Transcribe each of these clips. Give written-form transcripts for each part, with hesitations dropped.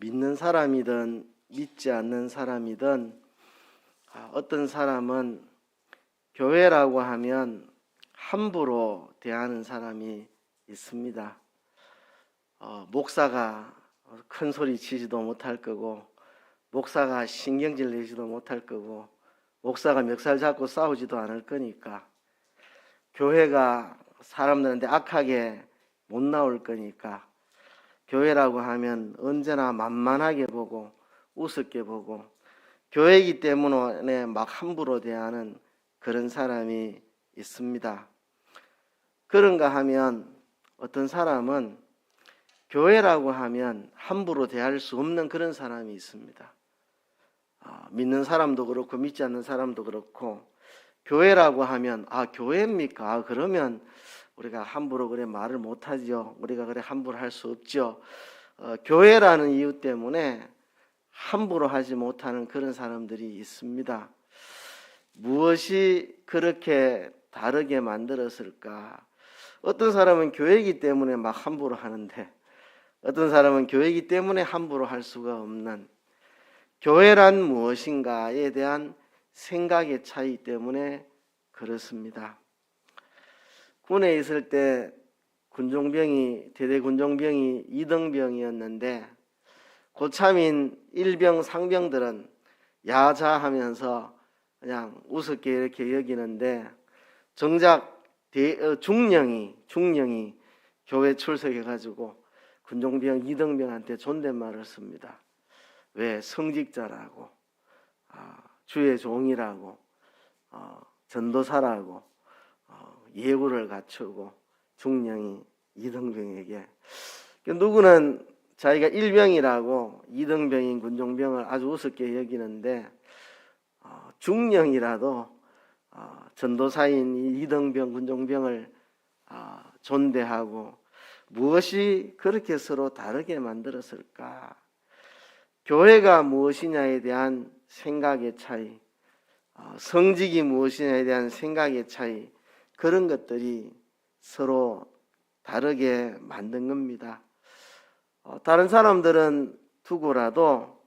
믿는 사람이든 믿지 않는 사람이든 어떤 사람은 교회라고 하면 함부로 대하는 사람이 있습니다. 목사가 큰 소리 치지도 못할 거고, 목사가 신경질 내지도 못할 거고, 목사가 멱살 잡고 싸우지도 않을 거니까, 교회가 사람들한테 악하게 못 나올 거니까, 교회라고 하면 언제나 만만하게 보고 우습게 보고 교회이기 때문에 막 함부로 대하는 그런 사람이 있습니다. 그런가 하면 어떤 사람은 교회라고 하면 함부로 대할 수 없는 그런 사람이 있습니다. 믿는 사람도 그렇고 믿지 않는 사람도 그렇고, 교회라고 하면 교회입니까? 그러면 우리가 함부로 그래 말을 못하죠. 우리가 그래 함부로 할 수 없죠. 교회라는 이유 때문에 함부로 하지 못하는 그런 사람들이 있습니다. 무엇이 그렇게 다르게 만들었을까? 어떤 사람은 교회이기 때문에 막 함부로 하는데, 어떤 사람은 교회이기 때문에 함부로 할 수가 없는, 교회란 무엇인가에 대한 생각의 차이 때문에 그렇습니다. 군에 있을 때 대대 군종병이 2등병이었는데, 고참인 1병, 상병들은 야자하면서 그냥 우습게 이렇게 여기는데, 정작 중령이 교회 출석해가지고 군종병 2등병한테 존댓말을 씁니다. 왜? 성직자라고, 주의 종이라고, 전도사라고, 예구를 갖추고, 중령이 2등병에게. 누구는 자기가 1병이라고 2등병인 군종병을 아주 우습게 여기는데, 중령이라도 전도사인 2등병 군종병을 존대하고, 무엇이 그렇게 서로 다르게 만들었을까? 교회가 무엇이냐에 대한 생각의 차이, 성직이 무엇이냐에 대한 생각의 차이, 그런 것들이 서로 다르게 만든 겁니다. 다른 사람들은 두고라도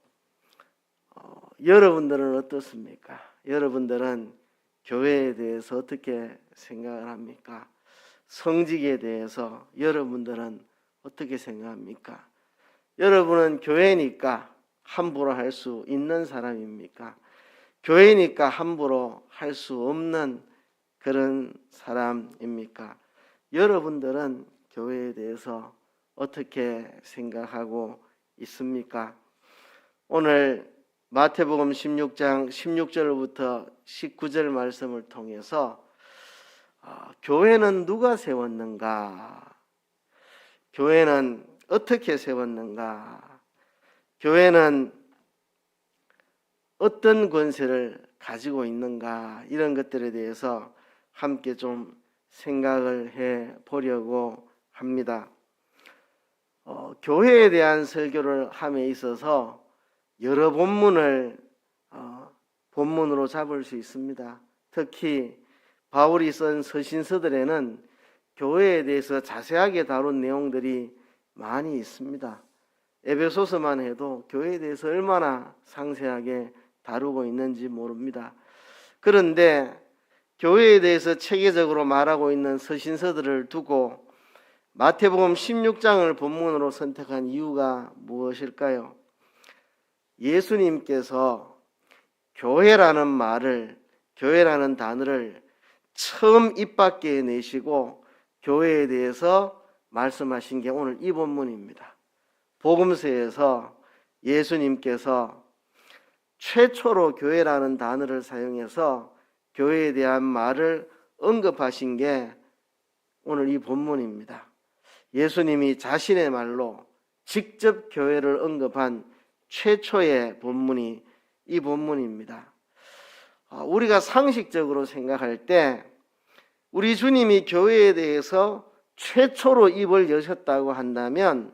여러분들은 어떻습니까? 여러분들은 교회에 대해서 어떻게 생각을 합니까? 성직에 대해서 여러분들은 어떻게 생각합니까? 여러분은 교회니까 함부로 할 수 있는 사람입니까? 교회니까 함부로 할 수 없는 그런 사람입니까? 여러분들은 교회에 대해서 어떻게 생각하고 있습니까? 오늘 마태복음 16장 16절부터 19절 말씀을 통해서 교회는 누가 세웠는가? 교회는 어떻게 세웠는가? 교회는 어떤 권세를 가지고 있는가? 이런 것들에 대해서 함께 좀 생각을 해 보려고 합니다. 교회에 대한 설교를 함에 있어서 여러 본문을 본문으로 잡을 수 있습니다. 특히 바울이 쓴 서신서들에는 교회에 대해서 자세하게 다룬 내용들이 많이 있습니다. 에베소서만 해도 교회에 대해서 얼마나 상세하게 다루고 있는지 모릅니다. 그런데 교회에 대해서 체계적으로 말하고 있는 서신서들을 두고 마태복음 16장을 본문으로 선택한 이유가 무엇일까요? 예수님께서 교회라는 단어를 처음 입 밖에 내시고 교회에 대해서 말씀하신 게 오늘 이 본문입니다. 복음서에서 예수님께서 최초로 교회라는 단어를 사용해서 교회에 대한 말을 언급하신 게 오늘 이 본문입니다. 예수님이 자신의 말로 직접 교회를 언급한 최초의 본문이 이 본문입니다. 우리가 상식적으로 생각할 때 우리 주님이 교회에 대해서 최초로 입을 여셨다고 한다면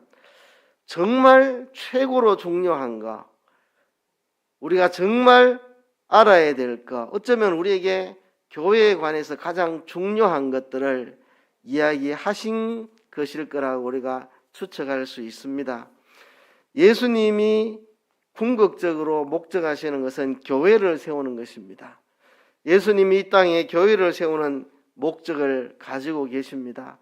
정말 최고로 중요한 거, 우리가 정말 알아야 될 것, 어쩌면 우리에게 교회에 관해서 가장 중요한 것들을 이야기하신 것일 거라고 우리가 추측할 수 있습니다. 예수님이 궁극적으로 목적하시는 것은 교회를 세우는 것입니다. 예수님이 이 땅에 교회를 세우는 목적을 가지고 계십니다.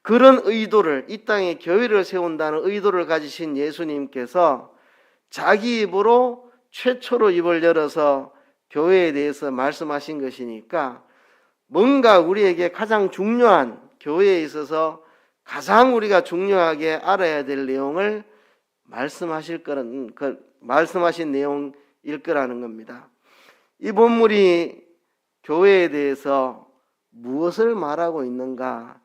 그런 의도를, 이 땅에 교회를 세운다는 의도를 가지신 예수님께서 자기 입으로 최초로 입을 열어서 교회에 대해서 말씀하신 것이니까 뭔가 우리에게 가장 중요한, 교회에 있어서 가장 우리가 중요하게 알아야 될 내용을 말씀하신 내용일 거라는 겁니다. 이 본문이 교회에 대해서 무엇을 말하고 있는가?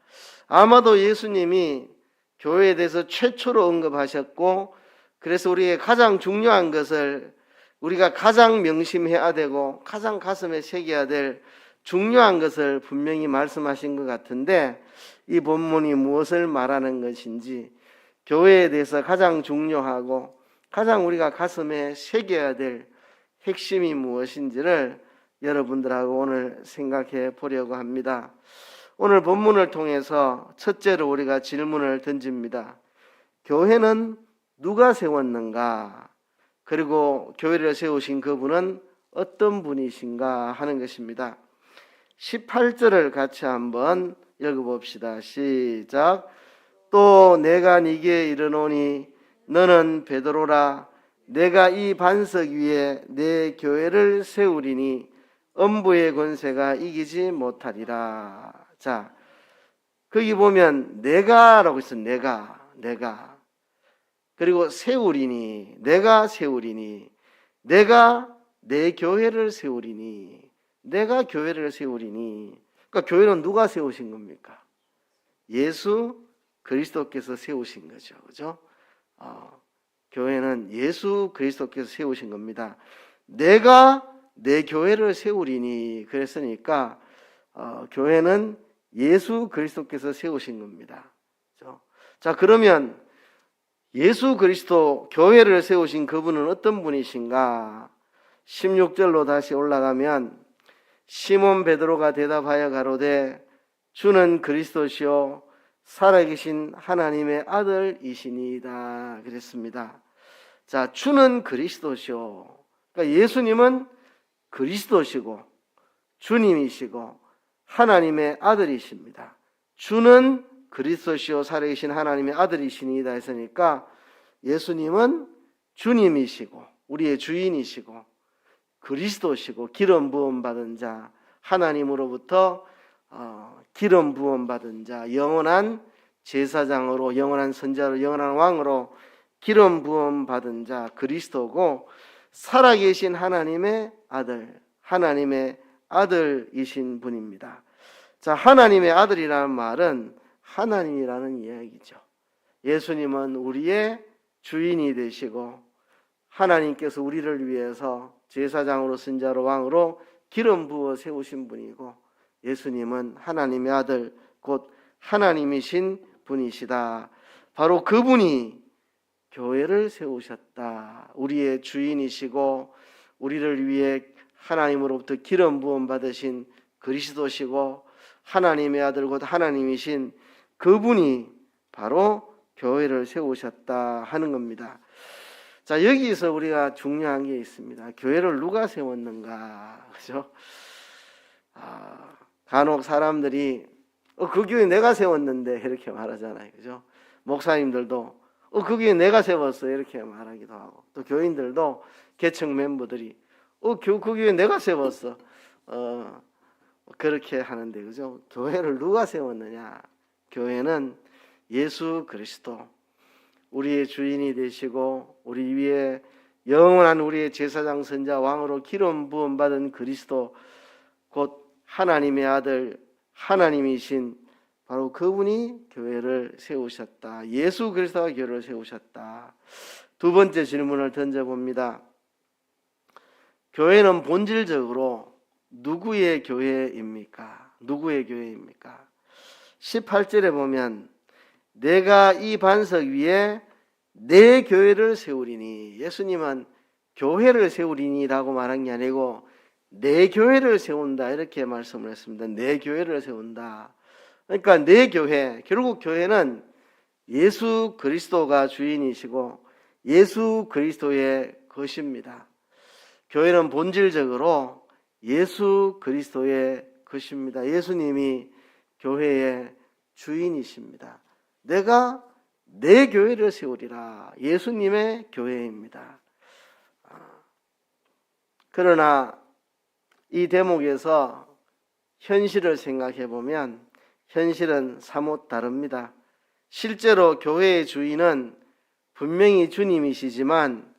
아마도 예수님이 교회에 대해서 최초로 언급하셨고, 그래서 우리에게 가장 중요한 것을, 우리가 가장 명심해야 되고 가장 가슴에 새겨야 될 중요한 것을 분명히 말씀하신 것 같은데, 이 본문이 무엇을 말하는 것인지, 교회에 대해서 가장 중요하고 가장 우리가 가슴에 새겨야 될 핵심이 무엇인지를 여러분들하고 오늘 생각해 보려고 합니다. 오늘 본문을 통해서 첫째로 우리가 질문을 던집니다. 교회는 누가 세웠는가? 그리고 교회를 세우신 그분은 어떤 분이신가 하는 것입니다. 18절을 같이 한번 읽어봅시다. 시작. 또 내가 네게 이르노니 너는 베드로라. 내가 이 반석 위에 내 교회를 세우리니 음부의 권세가 이기지 못하리라. 자, 거기 보면 내가라고 있어. 내가. 그리고 세우리니, 내가 세우리니, 내가 내 교회를 세우리니, 내가 교회를 세우리니. 그러니까 교회는 누가 세우신 겁니까? 예수 그리스도께서 세우신 거죠. 그죠? 교회는 예수 그리스도께서 세우신 겁니다. 내가 내 교회를 세우리니 그랬으니까 교회는 예수 그리스도께서 세우신 겁니다. 그죠? 자, 그러면 예수 그리스도 교회를 세우신 그분은 어떤 분이신가? 16절로 다시 올라가면 시몬 베드로가 대답하여 가로되 주는 그리스도시요 살아계신 하나님의 아들이시니이다 그랬습니다. 자, 주는 그리스도시요. 그러니까 예수님은 그리스도시고 주님이시고 하나님의 아들이십니다. 주는 그리스도시요 살아계신 하나님의 아들이시니이다 했으니까 예수님은 주님이시고 우리의 주인이시고 그리스도시고 기름 부음 받은 자, 하나님으로부터 기름 부음 받은 자, 영원한 제사장으로, 영원한 선자로, 영원한 왕으로 기름 부음 받은 자 그리스도고 살아계신 하나님의 아들, 하나님의 아들이신 분입니다. 자, 하나님의 아들이라는 말은 하나님이라는 이야기죠. 예수님은 우리의 주인이 되시고 하나님께서 우리를 위해서 제사장으로, 선자로, 왕으로 기름 부어 세우신 분이고 예수님은 하나님의 아들, 곧 하나님이신 분이시다. 바로 그분이 교회를 세우셨다. 우리의 주인이시고 우리를 위해 하나님으로부터 기름 부음 받으신 그리스도시고 하나님의 아들, 곧 하나님이신 그분이 바로 교회를 세우셨다 하는 겁니다. 자, 여기서 우리가 중요한 게 있습니다. 교회를 누가 세웠는가? 그죠? 간혹 사람들이 그 교회 내가 세웠는데 이렇게 말하잖아요. 그죠? 목사님들도 그 교회 내가 세웠어 이렇게 말하기도 하고, 또 교인들도 개척 멤버들이 그 교회 내가 세웠어 그렇게 하는데, 그죠? 교회를 누가 세웠느냐? 교회는 예수 그리스도, 우리의 주인이 되시고 우리 위에 영원한 우리의 제사장, 선자, 왕으로 기름 부음 받은 그리스도, 곧 하나님의 아들, 하나님이신 바로 그분이 교회를 세우셨다. 예수 그리스도가 교회를 세우셨다. 두 번째 질문을 던져봅니다. 교회는 본질적으로 누구의 교회입니까? 누구의 교회입니까? 18절에 보면 내가 이 반석 위에 내 교회를 세우리니, 예수님은 교회를 세우리니라고 말한 게 아니고 내 교회를 세운다 이렇게 말씀을 했습니다. 내 교회를 세운다. 그러니까 내 교회, 결국 교회는 예수 그리스도가 주인이시고 예수 그리스도의 것입니다. 교회는 본질적으로 예수 그리스도의 것입니다. 예수님이 교회의 주인이십니다. 내가 내 교회를 세우리라. 예수님의 교회입니다. 그러나 이 대목에서 현실을 생각해 보면 현실은 사뭇 다릅니다. 실제로 교회의 주인은 분명히 주님이시지만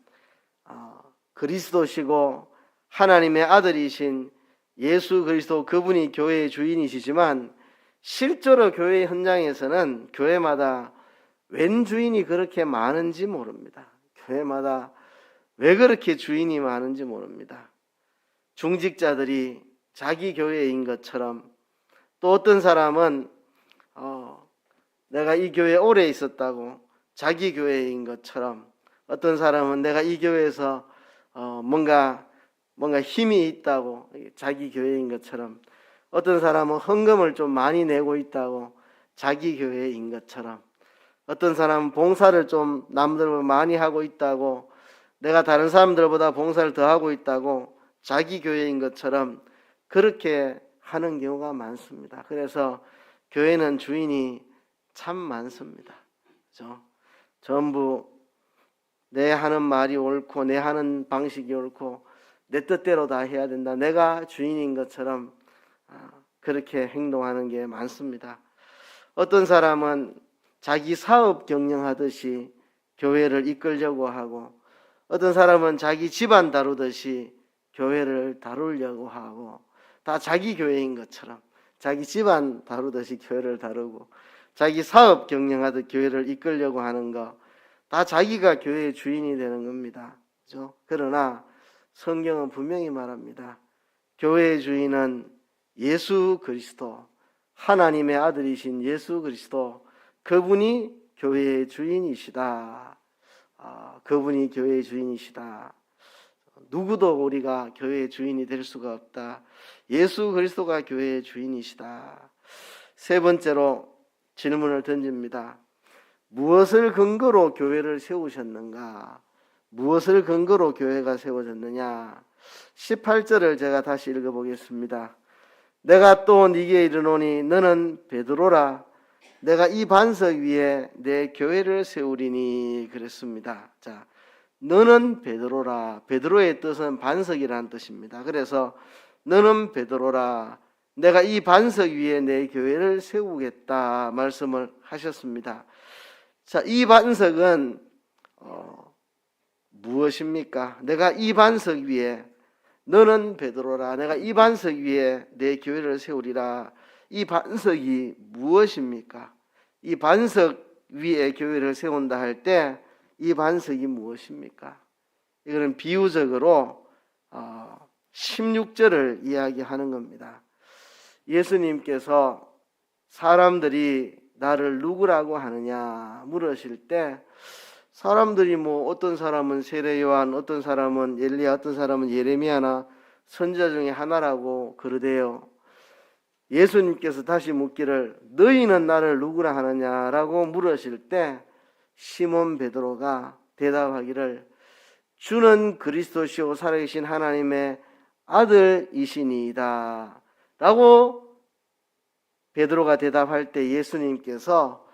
그리스도시고 하나님의 아들이신 예수 그리스도 그분이 교회의 주인이시지만 실제로 교회 현장에서는 교회마다 웬 주인이 그렇게 많은지 모릅니다. 교회마다 왜 그렇게 주인이 많은지 모릅니다. 중직자들이 자기 교회인 것처럼, 또 어떤 사람은 내가 이 교회에 오래 있었다고 자기 교회인 것처럼, 어떤 사람은 내가 이 교회에서 뭔가 힘이 있다고 자기 교회인 것처럼, 어떤 사람은 헌금을 좀 많이 내고 있다고 자기 교회인 것처럼, 어떤 사람은 봉사를 좀 남들보다 많이 하고 있다고, 내가 다른 사람들보다 봉사를 더 하고 있다고 자기 교회인 것처럼 그렇게 하는 경우가 많습니다. 그래서 교회는 주인이 참 많습니다. 그렇죠? 전부 내 하는 말이 옳고 내 하는 방식이 옳고 내 뜻대로 다 해야 된다. 내가 주인인 것처럼 그렇게 행동하는 게 많습니다. 어떤 사람은 자기 사업 경영하듯이 교회를 이끌려고 하고, 어떤 사람은 자기 집안 다루듯이 교회를 다루려고 하고, 다 자기 교회인 것처럼 자기 집안 다루듯이 교회를 다루고, 자기 사업 경영하듯 교회를 이끌려고 하는 거, 다 자기가 교회의 주인이 되는 겁니다. 그렇죠? 그러나 성경은 분명히 말합니다. 교회의 주인은 예수 그리스도, 하나님의 아들이신 예수 그리스도, 그분이 교회의 주인이시다. 그분이 교회의 주인이시다. 누구도 우리가 교회의 주인이 될 수가 없다. 예수 그리스도가 교회의 주인이시다. 세 번째로 질문을 던집니다. 무엇을 근거로 교회를 세우셨는가? 무엇을 근거로 교회가 세워졌느냐? 18절을 제가 다시 읽어보겠습니다. 내가 또 네게 이르노니 너는 베드로라. 내가 이 반석 위에 내 교회를 세우리니 그랬습니다. 자, 너는 베드로라. 베드로의 뜻은 반석이라는 뜻입니다. 그래서 너는 베드로라. 내가 이 반석 위에 내 교회를 세우겠다 말씀을 하셨습니다. 자, 이 반석은 무엇입니까? 내가 이 반석 위에, 너는 베드로라. 내가 이 반석 위에 내 교회를 세우리라. 이 반석이 무엇입니까? 이 반석 위에 교회를 세운다 할 때 이 반석이 무엇입니까? 이거는 비유적으로 16절을 이야기하는 겁니다. 예수님께서 사람들이 나를 누구라고 하느냐 물으실 때, 사람들이 어떤 사람은 세례 요한, 어떤 사람은 엘리야, 어떤 사람은 예레미야나 선지자 중에 하나라고 그러대요. 예수님께서 다시 묻기를 너희는 나를 누구라 하느냐라고 물으실 때 시몬 베드로가 대답하기를 주는 그리스도시요 살아계신 하나님의 아들이시니이다 라고 베드로가 대답할 때 예수님께서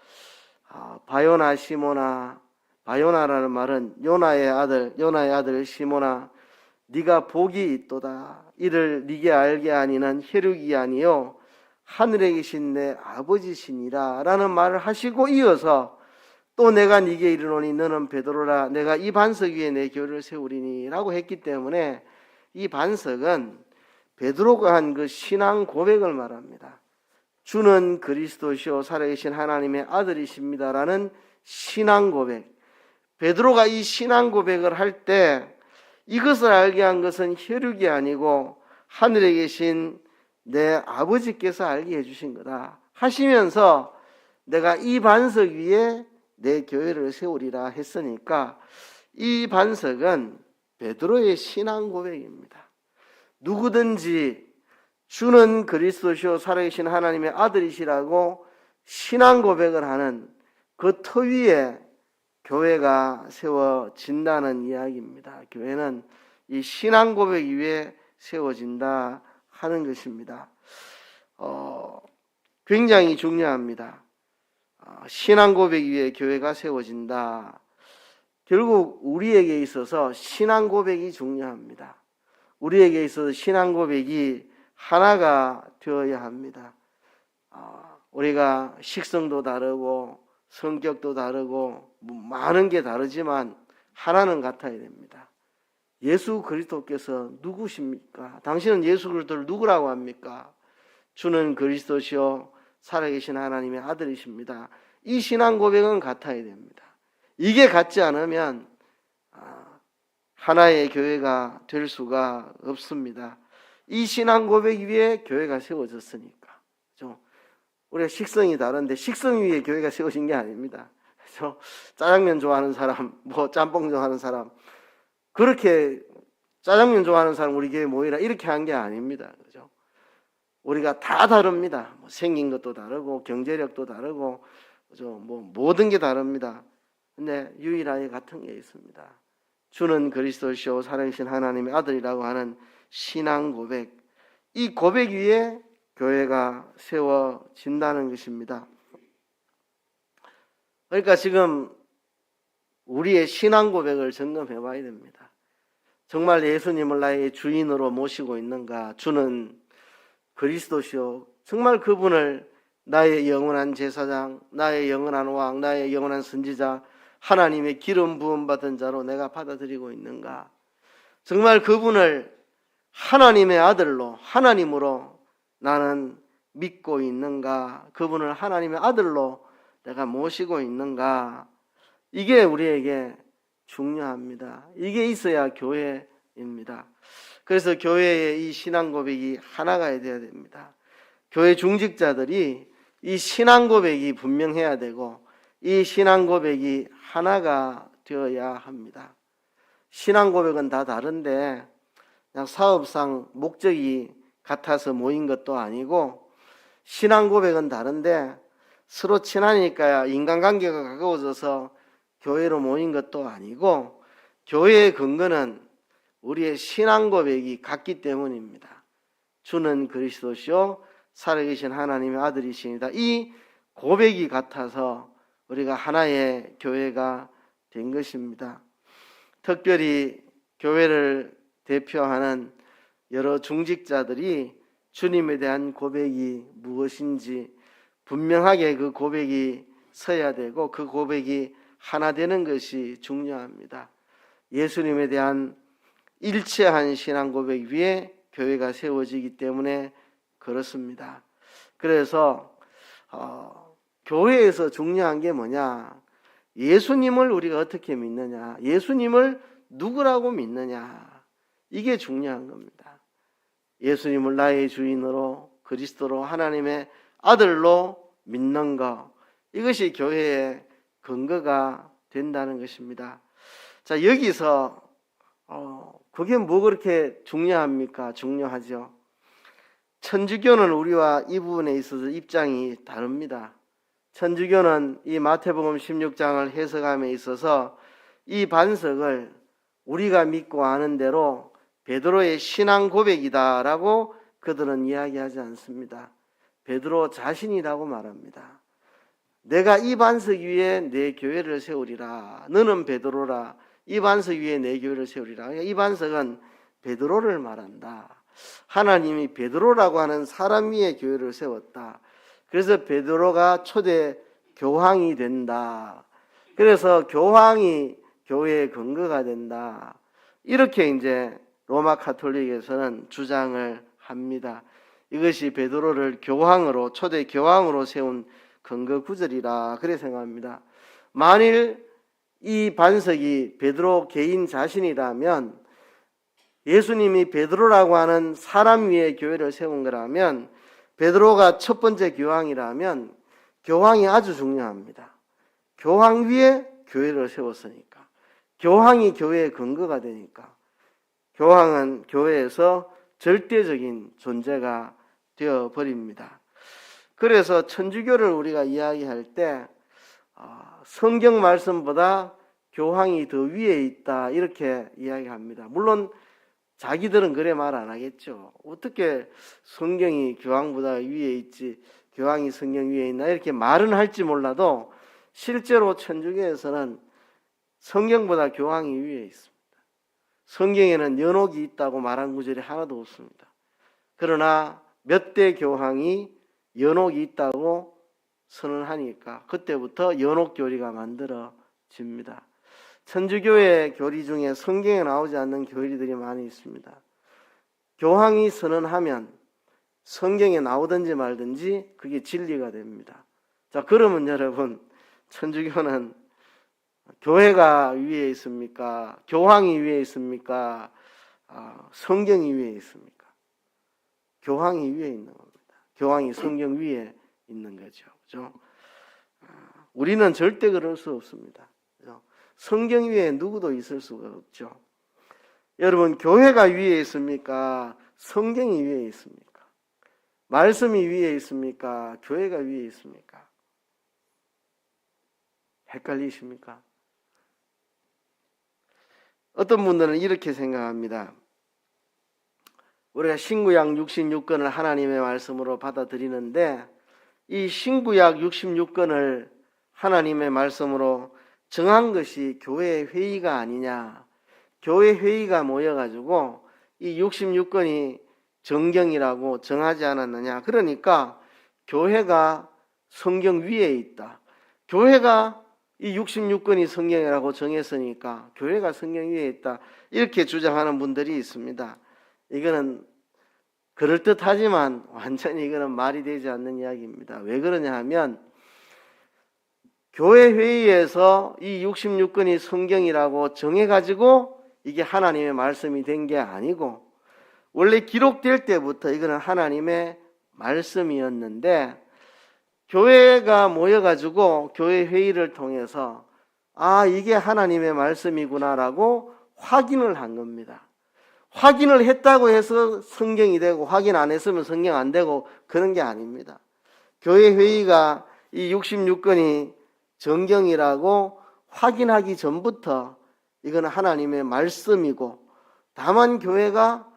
바요나 시몬아, 바요나라는 말은 요나의 아들 시몬아, 네가 복이 있도다. 이를 네게 알게 아니는 혈육이 아니요 하늘에 계신 내 아버지시니라 라는 말을 하시고 이어서 또 내가 네게 이르노니 너는 베드로라. 내가 이 반석 위에 내 교회를 세우리니 라고 했기 때문에 이 반석은 베드로가 한 그 신앙 고백을 말합니다. 주는 그리스도시요 살아계신 하나님의 아들이십니다 라는 신앙 고백. 베드로가 이 신앙 고백을 할 때 이것을 알게 한 것은 혈육이 아니고 하늘에 계신 내 아버지께서 알게 해주신 거다 하시면서 내가 이 반석 위에 내 교회를 세우리라 했으니까 이 반석은 베드로의 신앙 고백입니다. 누구든지 주는 그리스도시요 살아계신 하나님의 아들이시라고 신앙 고백을 하는 그 터 위에 교회가 세워진다는 이야기입니다. 교회는 이 신앙 고백 위에 세워진다 하는 것입니다. 굉장히 중요합니다. 신앙 고백 위에 교회가 세워진다. 결국 우리에게 있어서 신앙 고백이 중요합니다. 우리에게 있어서 신앙 고백이 하나가 되어야 합니다. 우리가 식성도 다르고 성격도 다르고 많은 게 다르지만 하나는 같아야 됩니다. 예수 그리스도께서 누구십니까? 당신은 예수 그리스도를 누구라고 합니까? 주는 그리스도시요 살아계신 하나님의 아들이십니다. 이 신앙 고백은 같아야 됩니다. 이게 같지 않으면 하나의 교회가 될 수가 없습니다. 이 신앙 고백 위에 교회가 세워졌으니까. 그렇죠? 우리가 식성이 다른데 식성 위에 교회가 세워진 게 아닙니다. 그렇죠? 짜장면 좋아하는 사람, 짬뽕 좋아하는 사람, 그렇게 짜장면 좋아하는 사람 우리 교회에 모이라 이렇게 한 게 아닙니다. 그렇죠? 우리가 다 다릅니다. 생긴 것도 다르고 경제력도 다르고 그렇죠? 모든 게 다릅니다. 근데 유일하게 같은 게 있습니다. 주는 그리스도시요 살아계신 하나님의 아들이라고 하는 신앙 고백. 이 고백 위에 교회가 세워진다는 것입니다. 그러니까 지금 우리의 신앙 고백을 점검해 봐야 됩니다. 정말 예수님을 나의 주인으로 모시고 있는가? 주는 그리스도시요. 정말 그분을 나의 영원한 제사장, 나의 영원한 왕, 나의 영원한 선지자, 하나님의 기름 부음 받은 자로 내가 받아들이고 있는가? 정말 그분을 하나님의 아들로, 하나님으로 나는 믿고 있는가? 그분을 하나님의 아들로 내가 모시고 있는가? 이게 우리에게 중요합니다. 이게 있어야 교회입니다. 그래서 교회의 이 신앙 고백이 하나가 되어야 됩니다. 교회 중직자들이 이 신앙 고백이 분명해야 되고 이 신앙 고백이 하나가 되어야 합니다. 신앙 고백은 다 다른데 그냥 사업상 목적이 같아서 모인 것도 아니고 신앙 고백은 다른데 서로 친하니까 인간관계가 가까워져서 교회로 모인 것도 아니고 교회의 근거는 우리의 신앙 고백이 같기 때문입니다. 주는 그리스도시요 살아계신 하나님의 아들이시니다. 이 고백이 같아서 우리가 하나의 교회가 된 것입니다. 특별히 교회를 대표하는 여러 중직자들이 주님에 대한 고백이 무엇인지 분명하게 그 고백이 서야 되고 그 고백이 하나 되는 것이 중요합니다. 예수님에 대한 일치한 신앙 고백 위에 교회가 세워지기 때문에 그렇습니다. 그래서 교회에서 중요한 게 뭐냐? 예수님을 우리가 어떻게 믿느냐? 예수님을 누구라고 믿느냐? 이게 중요한 겁니다. 예수님을 나의 주인으로 그리스도로 하나님의 아들로 믿는 것, 이것이 교회의 근거가 된다는 것입니다. 자, 여기서 그게 뭐 그렇게 중요합니까? 중요하죠. 천주교는 우리와 이 부분에 있어서 입장이 다릅니다. 천주교는 이 마태복음 16장을 해석함에 있어서 이 반석을 우리가 믿고 아는 대로 베드로의 신앙 고백이다라고 그들은 이야기하지 않습니다. 베드로 자신이라고 말합니다. 내가 이 반석 위에 내 교회를 세우리라. 너는 베드로라. 이 반석 위에 내 교회를 세우리라. 이 반석은 베드로를 말한다. 하나님이 베드로라고 하는 사람 위에 교회를 세웠다. 그래서 베드로가 초대 교황이 된다. 그래서 교황이 교회의 근거가 된다. 이렇게 이제 로마 가톨릭에서는 주장을 합니다. 이것이 베드로를 교황으로, 초대 교황으로 세운 근거 구절이라 그래 생각합니다. 만일 이 반석이 베드로 개인 자신이라면, 예수님이 베드로라고 하는 사람 위에 교회를 세운 거라면, 베드로가 첫 번째 교황이라면 교황이 아주 중요합니다. 교황 위에 교회를 세웠으니까, 교황이 교회의 근거가 되니까 교황은 교회에서 절대적인 존재가 되어버립니다. 그래서 천주교를 우리가 이야기할 때 성경 말씀보다 교황이 더 위에 있다 이렇게 이야기합니다. 물론 자기들은 그래 말 안 하겠죠. 어떻게 성경이 교황보다 위에 있지, 교황이 성경 위에 있나 이렇게 말은 할지 몰라도 실제로 천주교에서는 성경보다 교황이 위에 있습니다. 성경에는 연옥이 있다고 말한 구절이 하나도 없습니다. 그러나 몇 대 교황이 연옥이 있다고 선언하니까 그때부터 연옥교리가 만들어집니다. 천주교의 교리 중에 성경에 나오지 않는 교리들이 많이 있습니다. 교황이 선언하면 성경에 나오든지 말든지 그게 진리가 됩니다. 자, 그러면 여러분, 천주교는 교회가 위에 있습니까? 교황이 위에 있습니까? 성경이 위에 있습니까? 교황이 위에 있는 겁니다. 교황이 성경 위에 있는 거죠. 그죠? 우리는 절대 그럴 수 없습니다. 그죠? 성경 위에 누구도 있을 수가 없죠. 여러분, 교회가 위에 있습니까? 성경이 위에 있습니까? 말씀이 위에 있습니까? 교회가 위에 있습니까? 헷갈리십니까? 어떤 분들은 이렇게 생각합니다. 우리가 신구약 66권을 하나님의 말씀으로 받아들이는데 이 신구약 66권을 하나님의 말씀으로 정한 것이 교회 회의가 아니냐. 교회 회의가 모여가지고 이 66권이 정경이라고 정하지 않았느냐. 그러니까 교회가 성경 위에 있다. 교회가 이 66권이 성경이라고 정했으니까 교회가 성경 위에 있다. 이렇게 주장하는 분들이 있습니다. 이거는 그럴듯하지만 완전히 이거는 말이 되지 않는 이야기입니다. 왜 그러냐 하면 교회 회의에서 이 66권이 성경이라고 정해가지고 이게 하나님의 말씀이 된 게 아니고 원래 기록될 때부터 이거는 하나님의 말씀이었는데 교회가 모여가지고 교회 회의를 통해서 이게 하나님의 말씀이구나라고 확인을 한 겁니다. 확인을 했다고 해서 성경이 되고 확인 안 했으면 성경 안 되고 그런 게 아닙니다. 교회 회의가 이 66권이 정경이라고 확인하기 전부터 이거는 하나님의 말씀이고 다만 교회가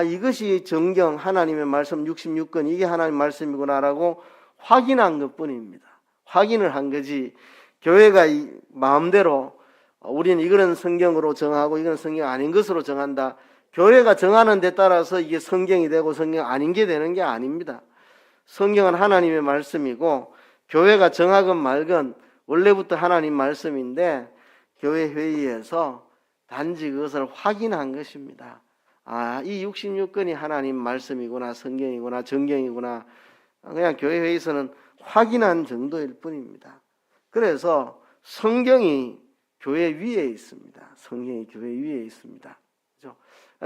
이것이 정경 하나님의 말씀 66권 이게 하나님의 말씀이구나라고 확인한 것뿐입니다. 확인을 한 거지 교회가 마음대로 우리는 이거는 성경으로 정하고 이거는 성경 아닌 것으로 정한다. 교회가 정하는 데 따라서 이게 성경이 되고 성경 아닌 게 되는 게 아닙니다. 성경은 하나님의 말씀이고 교회가 정하건 말건 원래부터 하나님 말씀인데 교회 회의에서 단지 그것을 확인한 것입니다. 이 66권이 하나님 말씀이구나 성경이구나 정경이구나 그냥 교회 회의에서는 확인한 정도일 뿐입니다. 그래서 성경이 교회 위에 있습니다. 성경이 교회 위에 있습니다. 그렇죠?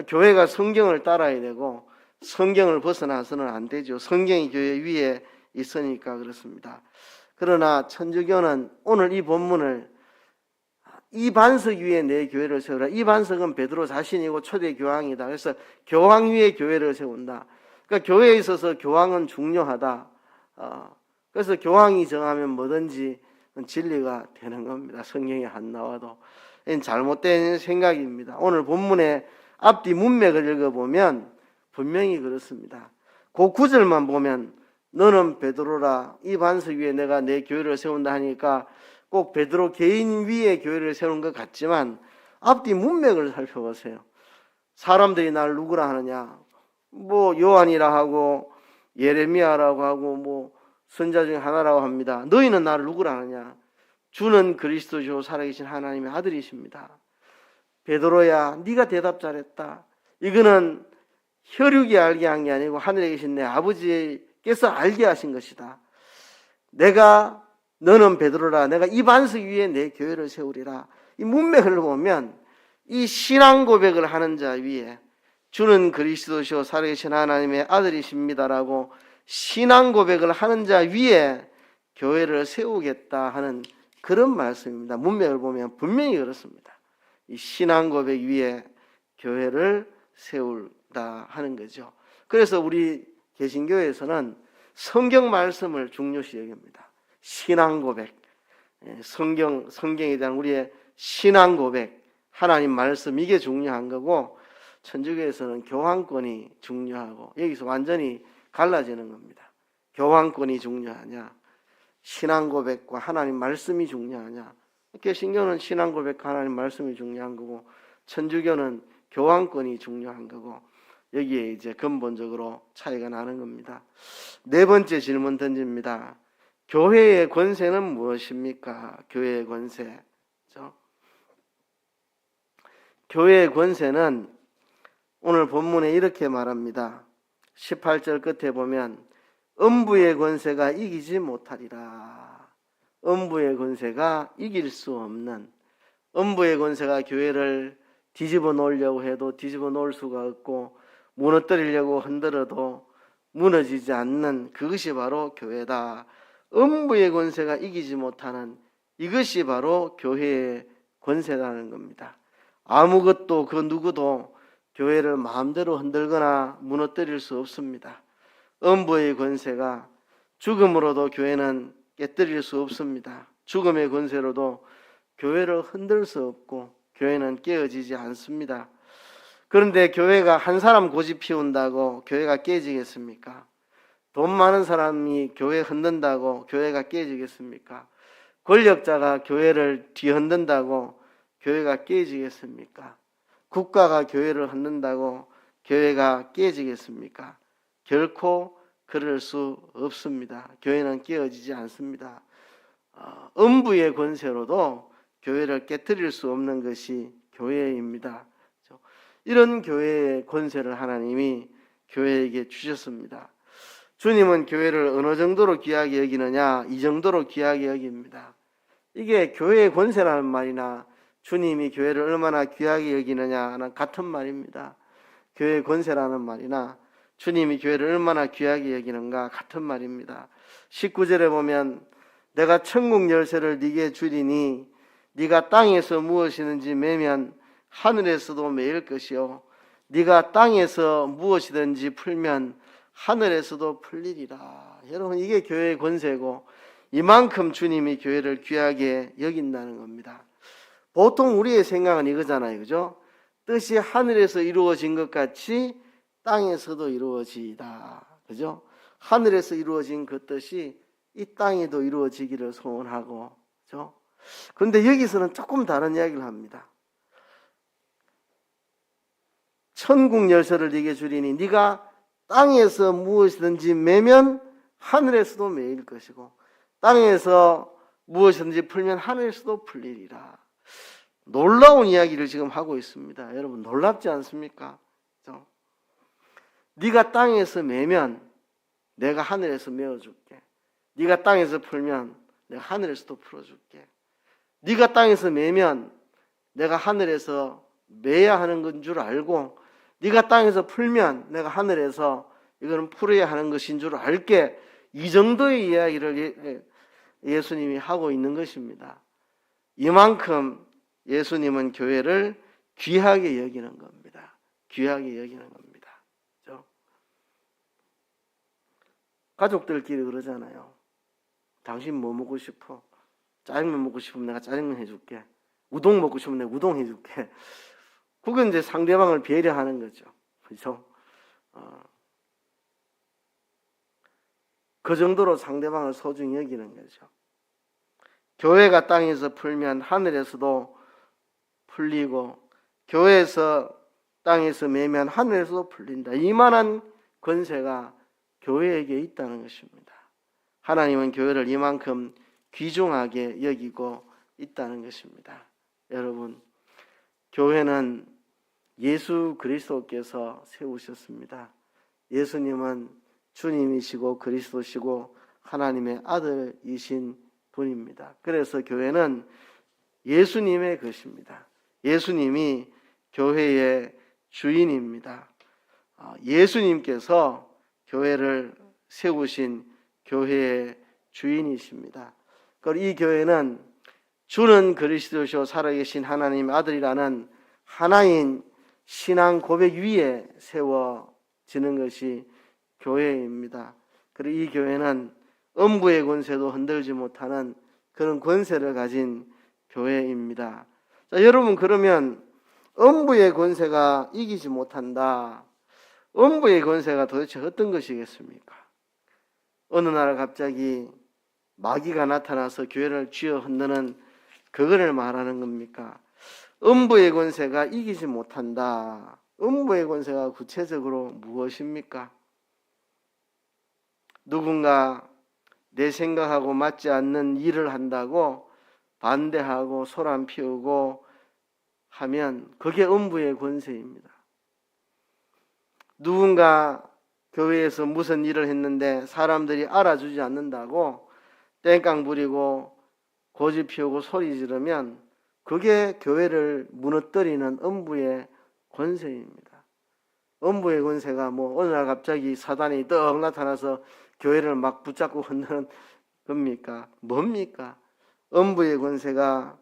교회가 성경을 따라야 되고 성경을 벗어나서는 안 되죠. 성경이 교회 위에 있으니까 그렇습니다. 그러나 천주교는 오늘 이 본문을 이 반석 위에 내 교회를 세우라. 이 반석은 베드로 자신이고 초대 교황이다. 그래서 교황 위에 교회를 세운다. 그러니까 교회에 있어서 교황은 중요하다. 그래서 교황이 정하면 뭐든지 진리가 되는 겁니다. 성경에 안 나와도. 잘못된 생각입니다. 오늘 본문의 앞뒤 문맥을 읽어보면 분명히 그렇습니다. 그 구절만 보면 너는 베드로라 이 반석 위에 내가 내 교회를 세운다 하니까 꼭 베드로 개인 위에 교회를 세우는 것 같지만 앞뒤 문맥을 살펴보세요. 사람들이 날 누구라 하느냐 요한이라 하고 예레미야라고 하고 선자 중에 하나라고 합니다. 너희는 나를 누구라 하느냐 주는 그리스도시요 살아계신 하나님의 아들이십니다. 베드로야 네가 대답 잘했다. 이거는 혈육이 알게 한 게 아니고 하늘에 계신 내 아버지께서 알게 하신 것이다. 너는 베드로라 내가 이 반석 위에 내 교회를 세우리라. 이 문맥을 보면 이 신앙 고백을 하는 자 위에 주는 그리스도시요 살아계신 하나님의 아들이십니다라고 신앙 고백을 하는 자 위에 교회를 세우겠다 하는 그런 말씀입니다. 문맥을 보면 분명히 그렇습니다. 이 신앙 고백 위에 교회를 세우다 하는 거죠. 그래서 우리 개신교에서는 성경 말씀을 중요시 여깁니다. 신앙 고백. 성경에 대한 우리의 신앙 고백, 하나님 말씀 이게 중요한 거고 천주교에서는 교황권이 중요하고 여기서 완전히 갈라지는 겁니다. 교황권이 중요하냐, 신앙 고백과 하나님 말씀이 중요하냐. 개신교는 신앙 고백과 하나님 말씀이 중요한 거고 천주교는 교황권이 중요한 거고 여기에 이제 근본적으로 차이가 나는 겁니다. 네 번째 질문 던집니다. 교회의 권세는 무엇입니까? 교회의 권세. 그렇죠? 교회의 권세는 오늘 본문에 이렇게 말합니다. 18절 끝에 보면 음부의 권세가 이기지 못하리라. 음부의 권세가 이길 수 없는, 음부의 권세가 교회를 뒤집어 놓으려고 해도 뒤집어 놓을 수가 없고 무너뜨리려고 흔들어도 무너지지 않는 그것이 바로 교회다. 음부의 권세가 이기지 못하는 이것이 바로 교회의 권세라는 겁니다. 아무것도 그 누구도 교회를 마음대로 흔들거나 무너뜨릴 수 없습니다. 음부의 권세가 죽음으로도 교회는 깨뜨릴 수 없습니다. 죽음의 권세로도 교회를 흔들 수 없고 교회는 깨어지지 않습니다. 그런데 교회가 한 사람 고집 피운다고 교회가 깨지겠습니까? 돈 많은 사람이 교회 흔든다고 교회가 깨지겠습니까? 권력자가 교회를 뒤흔든다고 교회가 깨지겠습니까? 국가가 교회를 흔든다고 교회가 깨지겠습니까? 결코 그럴 수 없습니다. 교회는 깨어지지 않습니다. 음부의 권세로도 교회를 깨뜨릴 수 없는 것이 교회입니다. 이런 교회의 권세를 하나님이 교회에게 주셨습니다. 주님은 교회를 어느 정도로 귀하게 여기느냐? 이 정도로 귀하게 여깁니다. 이게 교회의 권세라는 말이나 주님이 교회를 얼마나 귀하게 여기느냐는 같은 말입니다. 교회의 권세라는 말이나 주님이 교회를 얼마나 귀하게 여기는가 같은 말입니다. 19절에 보면 내가 천국 열쇠를 네게 주리니 네가 땅에서 무엇이든지 매면 하늘에서도 매일 것이요 네가 땅에서 무엇이든지 풀면 하늘에서도 풀리리라. 여러분 이게 교회의 권세고 이만큼 주님이 교회를 귀하게 여긴다는 겁니다. 보통 우리의 생각은 이거잖아요. 그죠? 뜻이 하늘에서 이루어진 것 같이 땅에서도 이루어지다. 그죠? 하늘에서 이루어진 그 뜻이 이 땅에도 이루어지기를 소원하고, 그죠? 그런데 여기서는 조금 다른 이야기를 합니다. 천국 열쇠를 네게 주리니 네가 땅에서 무엇이든지 매면 하늘에서도 매일 것이고 땅에서 무엇이든지 풀면 하늘에서도 풀리리라. 놀라운 이야기를 지금 하고 있습니다. 여러분 놀랍지 않습니까? 그렇죠? 네가 땅에서 매면 내가 하늘에서 메어줄게. 네가 땅에서 풀면 내가 하늘에서도 풀어줄게. 네가 땅에서 매면 내가 하늘에서 매야 하는 건 줄 알고 네가 땅에서 풀면 내가 하늘에서 이거는 풀어야 하는 것인 줄 알게. 이 정도의 이야기를 예수님이 하고 있는 것입니다. 이만큼 예수님은 교회를 귀하게 여기는 겁니다. 귀하게 여기는 겁니다. 그렇죠? 가족들끼리 그러잖아요. 당신 뭐 먹고 싶어? 짜장면 먹고 싶으면 내가 짜장면 해줄게. 우동 먹고 싶으면 내가 우동 해줄게. 그건 이제 상대방을 배려하는 거죠. 그렇죠? 그 정도로 상대방을 소중히 여기는 거죠. 교회가 땅에서 풀면 하늘에서도 풀리고 교회에서 땅에서 매면 하늘에서도 풀린다. 이만한 권세가 교회에게 있다는 것입니다. 하나님은 교회를 이만큼 귀중하게 여기고 있다는 것입니다. 여러분, 교회는 예수 그리스도께서 세우셨습니다. 예수님은 주님이시고 그리스도시고 하나님의 아들이신 분입니다. 그래서 교회는 예수님의 것입니다. 예수님이 교회의 주인입니다. 예수님께서 교회를 세우신 교회의 주인이십니다. 그리고 이 교회는 주는 그리스도시요 살아계신 하나님의 아들이라는 하나인 신앙 고백 위에 세워지는 것이 교회입니다. 그리고 이 교회는 음부의 권세도 흔들지 못하는 그런 권세를 가진 교회입니다. 자, 여러분, 그러면 음부의 권세가 이기지 못한다. 음부의 권세가 도대체 어떤 것이겠습니까? 어느 날 갑자기 마귀가 나타나서 교회를 쥐어 흔드는 그거를 말하는 겁니까? 음부의 권세가 이기지 못한다. 음부의 권세가 구체적으로 무엇입니까? 누군가 내 생각하고 맞지 않는 일을 한다고 반대하고 소란 피우고 하면 그게 음부의 권세입니다. 누군가 교회에서 무슨 일을 했는데 사람들이 알아주지 않는다고 땡깡 부리고 고집 피우고 소리 지르면 그게 교회를 무너뜨리는 음부의 권세입니다. 음부의 권세가 어느 날 갑자기 사단이 떡 나타나서 교회를 막 붙잡고 흔드는 겁니까? 뭡니까? 음부의 권세가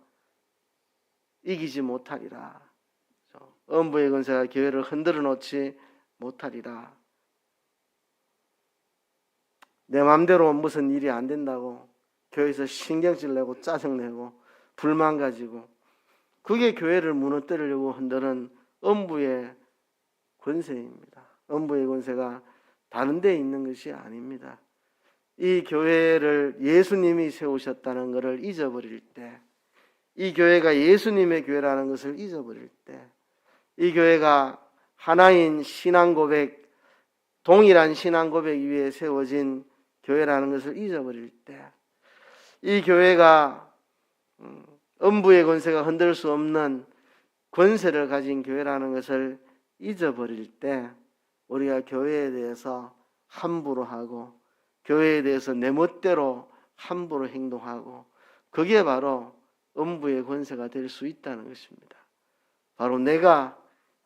이기지 못하리라. 음부의 권세가 교회를 흔들어 놓지 못하리라. 내 마음대로 무슨 일이 안 된다고 교회에서 신경질 내고 짜증내고 불만 가지고 그게 교회를 무너뜨리려고 흔드는 음부의 권세입니다. 음부의 권세가 다른 데 있는 것이 아닙니다. 이 교회를 예수님이 세우셨다는 것을 잊어버릴 때, 이 교회가 예수님의 교회라는 것을 잊어버릴 때, 이 교회가 하나인 신앙 고백, 동일한 신앙 고백 위에 세워진 교회라는 것을 잊어버릴 때, 이 교회가 음부의 권세가 흔들 수 없는 권세를 가진 교회라는 것을 잊어버릴 때 우리가 교회에 대해서 함부로 하고 교회에 대해서 내 멋대로 함부로 행동하고 그게 바로 음부의 권세가 될 수 있다는 것입니다. 바로 내가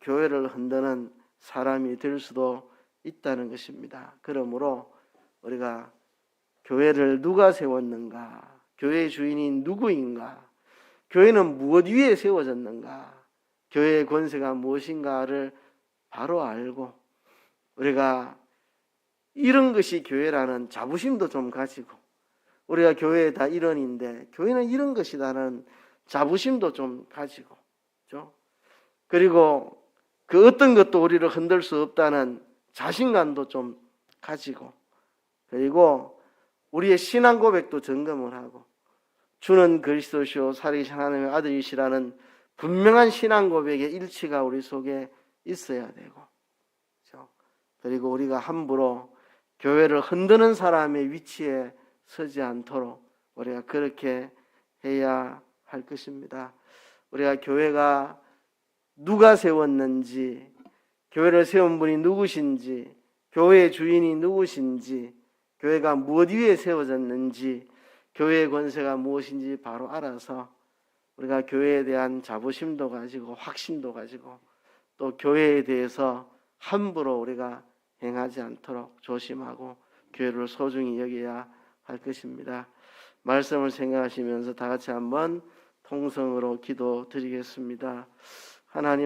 교회를 흔드는 사람이 될 수도 있다는 것입니다. 그러므로 우리가 교회를 누가 세웠는가? 교회의 주인이 누구인가? 교회는 무엇 위에 세워졌는가? 교회의 권세가 무엇인가를 바로 알고 우리가 이런 것이 교회라는 자부심도 좀 가지고 우리가 교회의 다 일원인데 교회는 이런 것이다는 자부심도 좀 가지고 그렇죠? 그리고 그 어떤 것도 우리를 흔들 수 없다는 자신감도 좀 가지고 그리고 우리의 신앙 고백도 점검을 하고 주는 그리스도시요 살아계신 하나님의 아들이시라는 분명한 신앙 고백의 일치가 우리 속에 있어야 되고 그렇죠? 그리고 우리가 함부로 교회를 흔드는 사람의 위치에 서지 않도록 우리가 그렇게 해야 할 것입니다. 우리가 교회가 누가 세웠는지, 교회를 세운 분이 누구신지, 교회의 주인이 누구신지, 교회가 무엇 위에 세워졌는지, 교회의 권세가 무엇인지 바로 알아서 우리가 교회에 대한 자부심도 가지고 확신도 가지고 또 교회에 대해서 함부로 우리가 행하지 않도록 조심하고 교회를 소중히 여겨야 할 것입니다. 말씀을 생각하시면서 다 같이 한번 통성으로 기도드리겠습니다. 하나님